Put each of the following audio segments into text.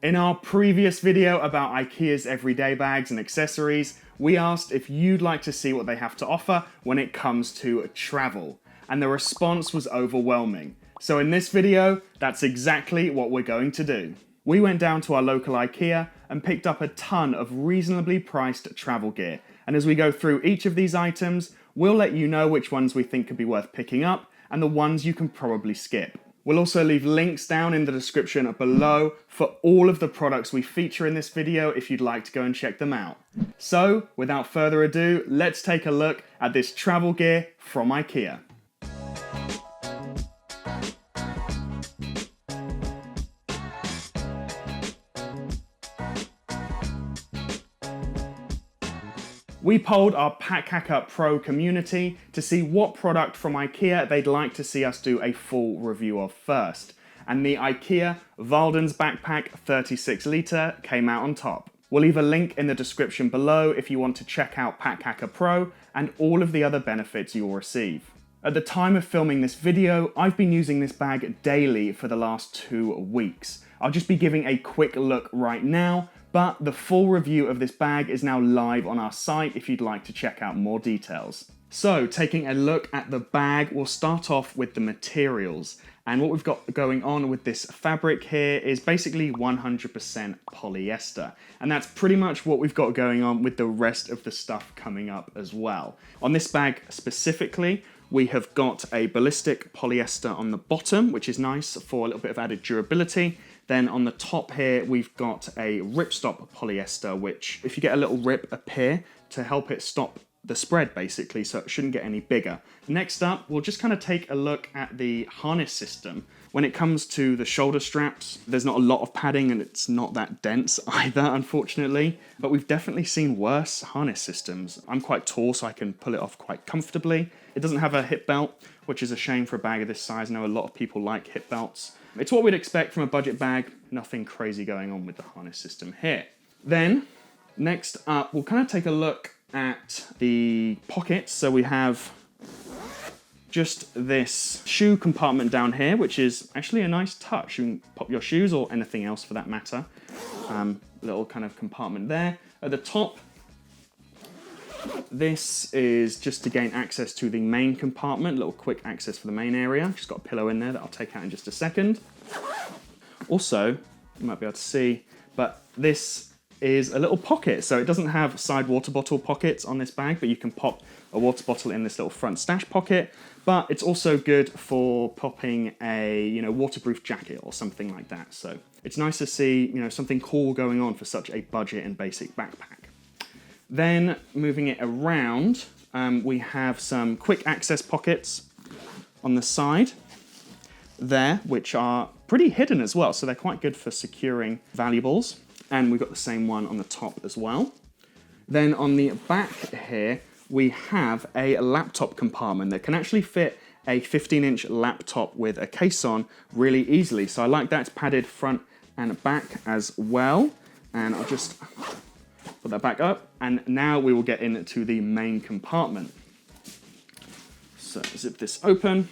In our previous video about IKEA's everyday bags and accessories, we asked if you'd like to see what they have to offer when it comes to travel, and the response was overwhelming. So in this video, that's exactly what we're going to do. We went down to our local IKEA and picked up a ton of reasonably priced travel gear, and as we go through each of these items, we'll let you know which ones we think could be worth picking up and the ones you can probably skip. We'll also leave links down in the description below for all of the products we feature in this video if you'd like to go and check them out. So, without further ado, let's take a look at this travel gear from IKEA. We polled our Packable Pro community to see what product from IKEA they'd like to see us do a full review of first. And the IKEA VARLDENS backpack 36 litre came out on top. We'll leave a link in the description below if you want to check out Packable Pro and all of the other benefits you'll receive. At the time of filming this video, I've been using this bag daily for the last 2 weeks. I'll just be giving a quick look right now, but the full review of this bag is now live on our site if you'd like to check out more details. So, taking a look at the bag, we'll start off with the materials. And what we've got going on with this fabric here is basically 100% polyester. And that's pretty much what we've got going on with the rest of the stuff coming up as well. On this bag specifically, we have got a ballistic polyester on the bottom, which is nice for a little bit of added durability. Then on the top here, we've got a ripstop polyester, which if you get a little rip appear to help it stop the spread basically, so it shouldn't get any bigger. Next up, we'll just kind of take a look at the harness system. When it comes to the shoulder straps, there's not a lot of padding and it's not that dense either, unfortunately, but we've definitely seen worse harness systems. I'm quite tall, so I can pull it off quite comfortably. It doesn't have a hip belt, which is a shame for a bag of this size. I know a lot of people like hip belts. It's what we'd expect from a budget bag, nothing crazy going on with the harness system here. Then, next up, we'll kind of take a look at the pockets. So we have just this shoe compartment down here, which is actually a nice touch. You can pop your shoes or anything else for that matter. Little kind of compartment there. At the top, this is just to gain access to the main compartment, little quick access for the main area. Just got a pillow in there that I'll take out in just a second. Also, you might be able to see, but this is a little pocket. So it doesn't have side water bottle pockets on this bag, but you can pop a water bottle in this little front stash pocket. But it's also good for popping a, waterproof jacket or something like that. So it's nice to see, something cool going on for such a budget and basic backpack. Then moving it around, we have some quick access pockets on the side there, which are pretty hidden as well. So they're quite good for securing valuables. And we've got the same one on the top as well. Then on the back here, we have a laptop compartment that can actually fit a 15-inch laptop with a case on really easily. So I like that. It's padded front and back as well. And I'll just put that back up. And now we will get into the main compartment. So zip this open.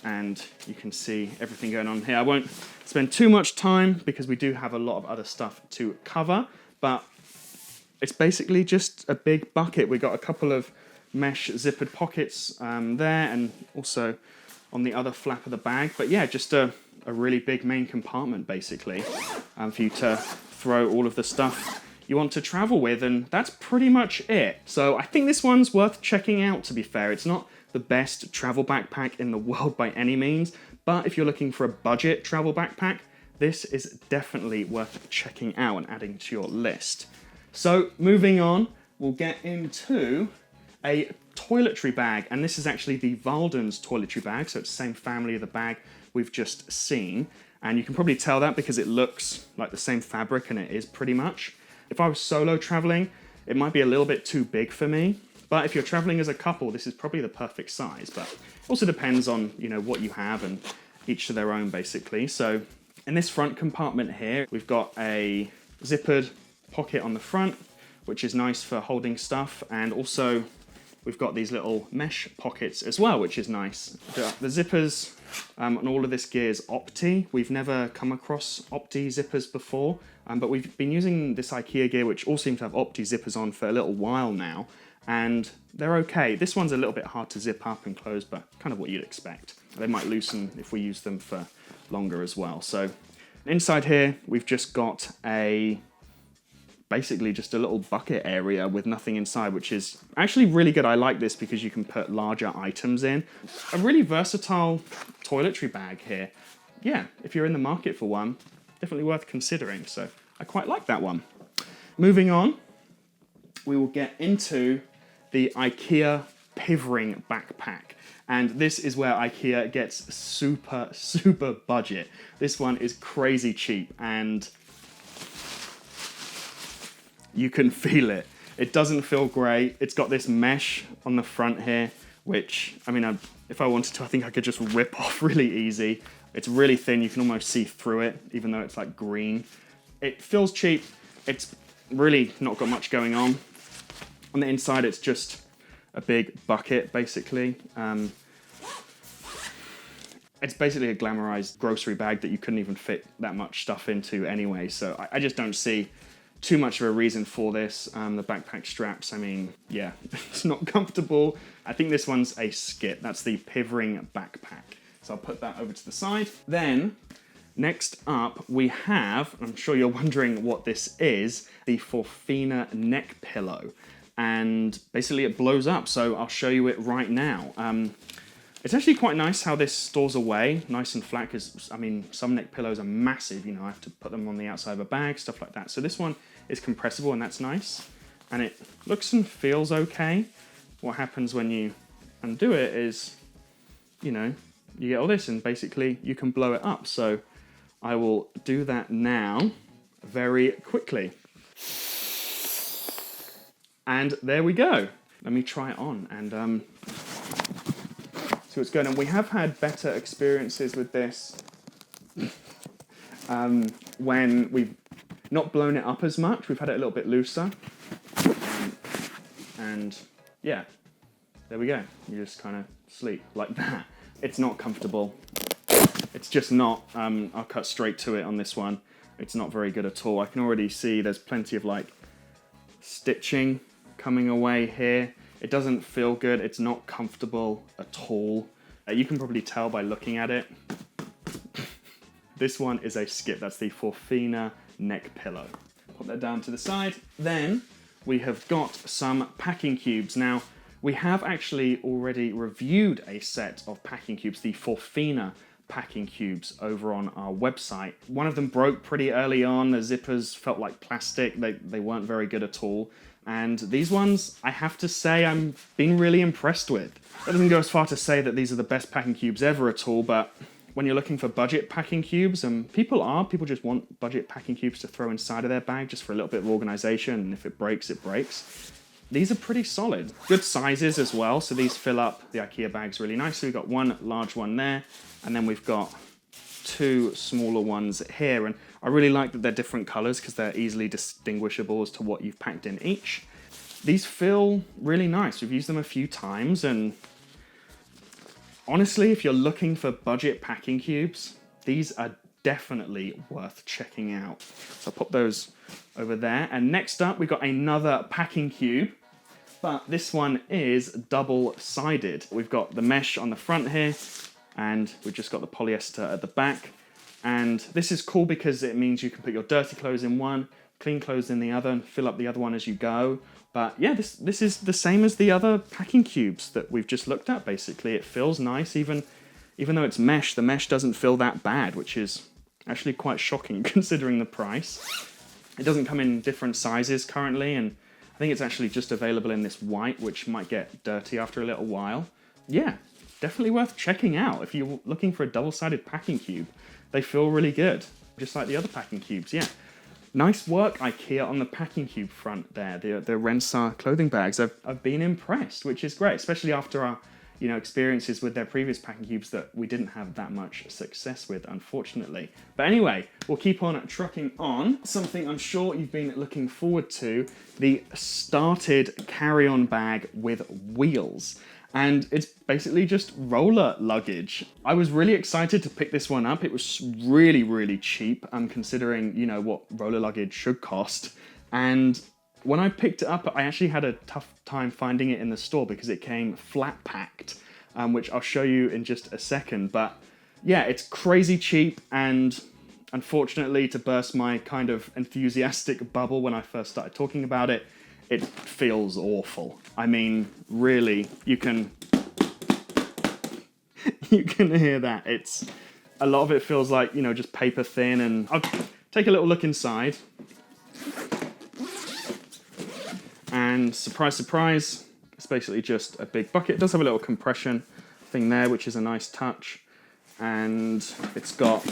And you can see everything going on here. I won't spend too much time because we do have a lot of other stuff to cover, but it's basically just a big bucket. We've got a couple of mesh zippered pockets there and also on the other flap of the bag. But yeah, just a really big main compartment basically for you to throw all of the stuff you want to travel with, and that's pretty much it. So I think this one's worth checking out, to be fair. It's not the best travel backpack in the world by any means, but if you're looking for a budget travel backpack, this is definitely worth checking out and adding to your list. So moving on, we'll get into a toiletry bag, and this is actually the VARLDENS toiletry bag, so it's the same family of the bag we've just seen, and you can probably tell that because it looks like the same fabric, and it is pretty much. If I was solo traveling, it might be a little bit too big for me. But if you're traveling as a couple, this is probably the perfect size. But it also depends on, what you have, and each to their own, basically. So in this front compartment here, we've got a zippered pocket on the front, which is nice for holding stuff. And also we've got these little mesh pockets as well, which is nice. The zippers on all of this gear is Opti. We've never come across Opti zippers before, but we've been using this IKEA gear, which all seem to have Opti zippers on for a little while now, and they're okay. This one's a little bit hard to zip up and close, but kind of what you'd expect. They might loosen if we use them for longer as well. So inside here, we've just got basically just a little bucket area with nothing inside, which is actually really good. I like this because you can put larger items in. A really versatile toiletry bag here. Yeah, if you're in the market for one, definitely worth considering. So I quite like that one. Moving on, we will get into the IKEA PIVRING backpack. And this is where IKEA gets super, super budget. This one is crazy cheap and you can feel it. It doesn't feel great. It's got this mesh on the front here, which, I mean, if I wanted to, I think I could just rip off really easy. It's really thin. You can almost see through it, even though it's like green. It feels cheap. It's really not got much going on. On the inside, it's just a big bucket, basically. It's basically a glamorized grocery bag that you couldn't even fit that much stuff into anyway. So I just don't see too much of a reason for this. The backpack straps, I mean, yeah, it's not comfortable. I think this one's a skip. That's the PIVRING backpack. So I'll put that over to the side. Then, next up, we have, I'm sure you're wondering what this is, the FORFINA neck pillow. And basically it blows up, so I'll show you it right now. It's actually quite nice how this stores away, nice and flat, because, I mean, some neck pillows are massive, you know, I have to put them on the outside of a bag, stuff like that. So this one is compressible, and that's nice. And it looks and feels okay. What happens when you undo it is, you know, you get all this, and basically you can blow it up. So I will do that now very quickly. And there we go. Let me try it on and see what's going on. We have had better experiences with this when we've not blown it up as much. We've had it a little bit looser. And yeah, there we go. You just kind of sleep like that. It's not comfortable. It's just not. I'll cut straight to it on this one. It's not very good at all. I can already see there's plenty of like stitching coming away here. It doesn't feel good. It's not comfortable at all. You can probably tell by looking at it. This one is a skip. That's the FORFINA neck pillow. Put that down to the side. Then we have got some packing cubes. Now, we have actually already reviewed a set of packing cubes, the FORFINA packing cubes, over on our website. One of them broke pretty early on. The zippers felt like plastic. They weren't very good at all. And these ones, I have to say, I'm being really impressed with. That doesn't go as far to say that these are the best packing cubes ever at all, but when you're looking for budget packing cubes, and people just want budget packing cubes to throw inside of their bag just for a little bit of organization, and if it breaks, it breaks. These are pretty solid. Good sizes as well, so these fill up the IKEA bags really nicely. We've got one large one there, and then we've got two smaller ones here, and I really like that they're different colors because they're easily distinguishable as to what you've packed in each. These feel really nice. We've used them a few times, and honestly, if you're looking for budget packing cubes, these are definitely worth checking out. So I'll pop those over there. And next up, we've got another packing cube, but this one is double-sided. We've got the mesh on the front here, and we've just got the polyester at the back. And this is cool because it means you can put your dirty clothes in one, clean clothes in the other, and fill up the other one as you go. But yeah, this is the same as the other packing cubes that we've just looked at, basically. It feels nice, even though it's mesh, the mesh doesn't feel that bad, which is actually quite shocking considering the price. It doesn't come in different sizes currently, and I think it's actually just available in this white, which might get dirty after a little while. Yeah, definitely worth checking out if you're looking for a double-sided packing cube. They feel really good, just like the other packing cubes, yeah. Nice work, IKEA, on the packing cube front there, the RENSARE clothing bags. I've been impressed, which is great, especially after our you know, experiences with their previous packing cubes that we didn't have that much success with, unfortunately. But anyway, we'll keep on trucking on. Something I'm sure you've been looking forward to, the STARTTID carry-on bag with wheels. And it's basically just roller luggage. I was really excited to pick this one up. It was really, really cheap, considering, you know, what roller luggage should cost. And when I picked it up, I actually had a tough time finding it in the store because it came flat packed, which I'll show you in just a second. But yeah, it's crazy cheap, and unfortunately, to burst my kind of enthusiastic bubble when I first started talking about it, it feels awful. I mean, really, you can hear that. It's a lot of it feels like, you know, just paper thin. And I'll take a little look inside. And surprise, surprise, it's basically just a big bucket. It does have a little compression thing there, which is a nice touch. And it's got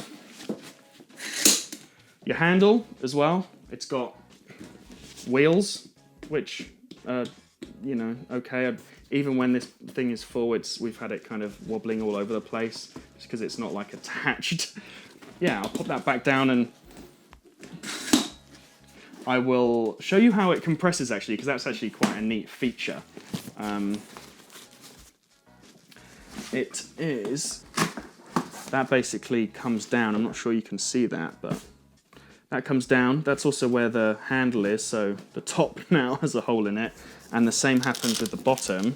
your handle as well. It's got wheels, which, you know, okay. Even when this thing is full, we've had it kind of wobbling all over the place just because it's not like attached. Yeah, I'll put that back down and I will show you how it compresses actually, because that's actually quite a neat feature. It is, that basically comes down. I'm not sure you can see that, but that comes down. That's also where the handle is, so the top now has a hole in it, and the same happens with the bottom.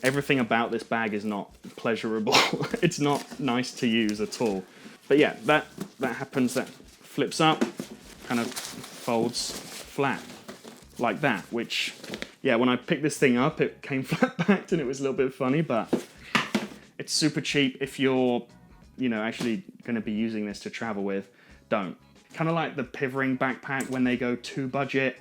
Everything about this bag is not pleasurable. It's not nice to use at all. But yeah, that happens, that flips up, kind of folds flat like that, which, yeah, when I picked this thing up, it came flat backed and it was a little bit funny, but it's super cheap. If you're, you know, actually going to be using this to travel with, don't. Kind of like the PIVRING backpack, when they go too budget,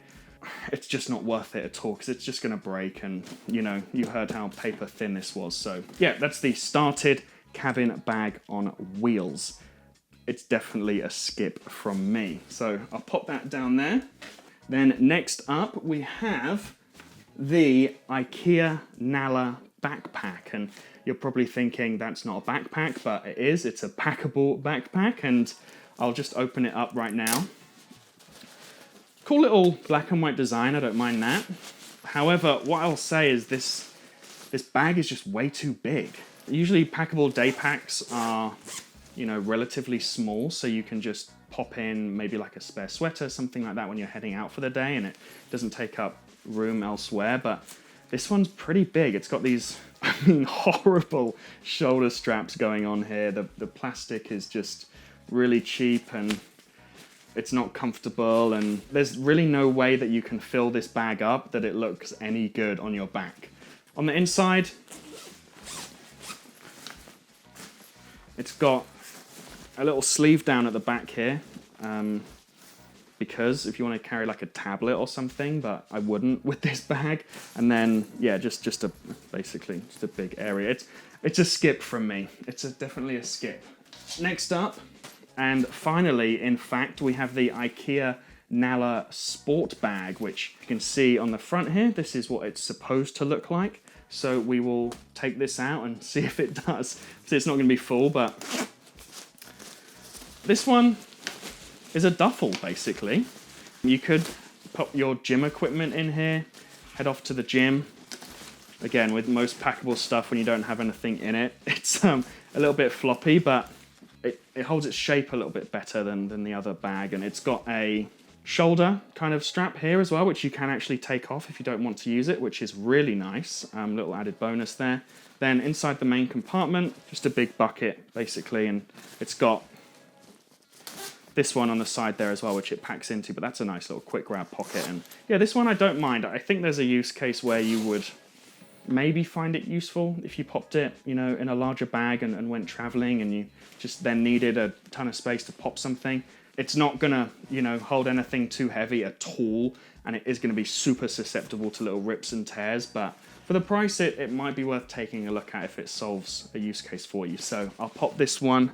it's just not worth it at all because it's just going to break, and, you know, you heard how paper thin this was. So yeah, that's the STARTTID cabin bag on wheels. It's definitely a skip from me. So I'll pop that down there. Then next up we have the IKEA KNALLA backpack, and you're probably thinking that's not a backpack, but it is. It's a packable backpack, and I'll just open it up right now. Cool little black and white design, I don't mind that. However, what I'll say is this bag is just way too big. Usually packable day packs are, you know, relatively small, so you can just pop in maybe like a spare sweater, something like that when you're heading out for the day, and it doesn't take up room elsewhere. But this one's pretty big. It's got these, I mean, horrible shoulder straps going on here. The plastic is just really cheap and it's not comfortable, and there's really no way that you can fill this bag up that it looks any good on your back. On the inside, it's got a little sleeve down at the back here, because if you want to carry like a tablet or something, but I wouldn't with this bag. And then, yeah, just basically a big area. It's a skip from me. It's definitely a skip. Next up, and finally, in fact, we have the IKEA KNALLA sport bag, which you can see on the front here. This is what it's supposed to look like. So we will take this out and see if it does. So it's not going to be full, but this one is a duffel, basically. You could put your gym equipment in here, head off to the gym. Again, with most packable stuff, when you don't have anything in it, it's a little bit floppy, but it holds its shape a little bit better than the other bag. And it's got a shoulder kind of strap here as well, which you can actually take off if you don't want to use it, which is really nice. Little added bonus there. Then inside the main compartment, just a big bucket, basically, and it's got this one on the side there as well, which it packs into, but that's a nice little quick grab pocket. And yeah, this one I don't mind. I think there's a use case where you would maybe find it useful if you popped it, you know, in a larger bag and went traveling and you just then needed a ton of space to pop something. It's not gonna, you know, hold anything too heavy at all, and it is gonna be super susceptible to little rips and tears, but for the price, it might be worth taking a look at if it solves a use case for you. So I'll pop this one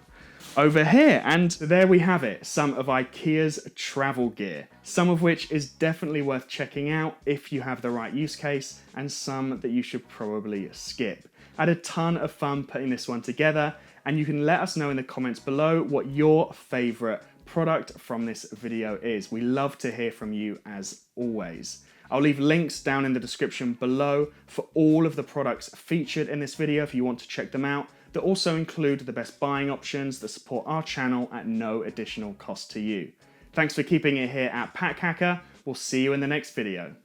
over here, and there we have it, some of IKEA's travel gear, some of which is definitely worth checking out if you have the right use case, and some that you should probably skip. I had a ton of fun putting this one together, and you can let us know in the comments below what your favorite product from this video is. We love to hear from you as always. I'll leave links down in the description below for all of the products featured in this video if you want to check them out. They also include the best buying options that support our channel at no additional cost to you. Thanks for keeping it here at Pack Hacker. We'll see you in the next video.